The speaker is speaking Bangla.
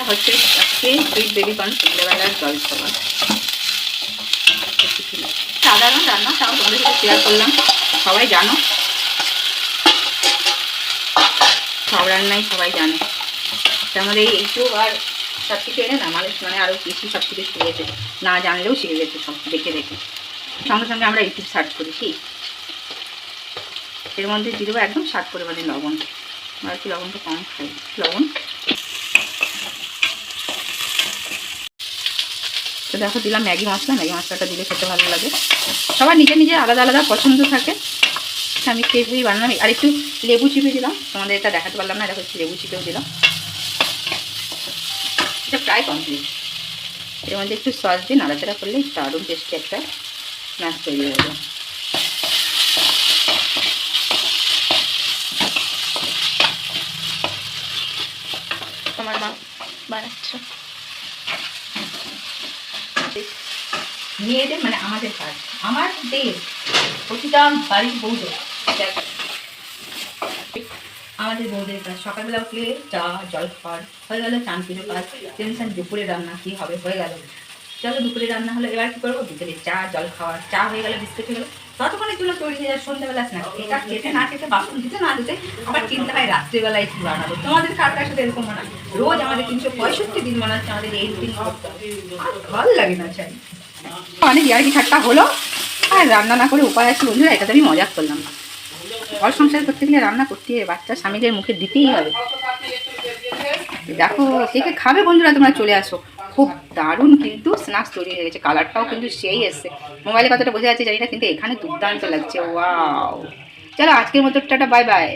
হচ্ছে আজকে সুইট বেবি কর্ন সন্ধ্যেবেলার জলখাবার। সাধারণ রান্না, তাও তোমাদের সাথে শেয়ার করলাম। সবাই জানো, সব রান্নাই সবাই জানে। আমাদের এই ইউটিউব আর সব কিছু এনে না মানুষ মানে আরও বেশি সব কিছু শিখেছে, না জানলেও শিখে গেছে সব দেখে দেখে। সঙ্গে সঙ্গে আমরা ইউটিউব সার্চ করি কি এর মধ্যে দিয়ে দেবো একদম স্বাদ পরিমাণে লবণ। আর একটু লবণটা কম খাই, লবণ। তো দেখো দিলাম ম্যাগি মশলা। ম্যাগি মশলাটা দিলে খেতে ভালো লাগে। সবার নিজের নিজের আলাদা আলাদা পছন্দ থাকে। আমি সেইভাবেই বানালাম। আর একটু লেবু চিপে দিলাম, তোমাদের এটা দেখাতে পারলাম না, দেখো একটু লেবু চিপেও দিলাম। এটা প্রায় কমপ্লিট। এর মধ্যে একটু সস দিয়ে নাড়াচাড়া করলে দারুণ টেস্টি একটা স্ন্যাক্স তৈরি হয়ে যাবে। তোমার মা বানাচ্ছ মেয়েদের মানে আমাদের কাজ, আমাদের প্রতিটা বাড়ির বউদের, আমাদের বউদের কাজ। সকালবেলা উঠলে চা জল খাওয়ার হয়ে গেল, চান পুজো কাজ, টেনশন দুপুরে রান্না কী হবে হয়ে গেল। চলো দুপুরে রান্না হলো, এবার কী করবো? বিকেলে চা জল খাওয়ার, চা হয়ে গেলে বিস্কুট হয়ে গেলো, ততক্ষণের জন্য তৈরি হয়ে যায় সন্ধ্যাবেলা স্ন্যাক্স। এটা খেতে না খেতে, বাসন দিতে না দিতে আবার চিন্তা হয় রাত্রিবেলায় কী বানাবো। তোমাদের কার সাথে এরকম মনে হয়? রোজ আমাদের 365 দিন মনে হচ্ছে আমাদের এই রুটিন করতে হবে, আর ভালো লাগে না। চাই অনেক ইয়ার্কি ঠাট্টা হলো, আর রান্না না করে উপায় আছে বন্ধুরা, এটাতে আমি মজা করলাম। ঘর সংসার করতে গেলে রান্না করতে হবে, বাচ্চা স্বামীদের মুখে দিতেই হবে। দেখো কে কে খাবে বন্ধুরা, তোমরা চলে আসো। খুব দারুণ কিন্তু স্ন্যাক্স তৈরি হয়ে গেছে, কালারটাও কিন্তু সেই এসছে। মোবাইলে কতটা বোঝা যাচ্ছে জানি না, কিন্তু এখানে দুর্দান্ত লাগছে। ওয়াও! চলো আজকের মতো টাটা, বাই বাই।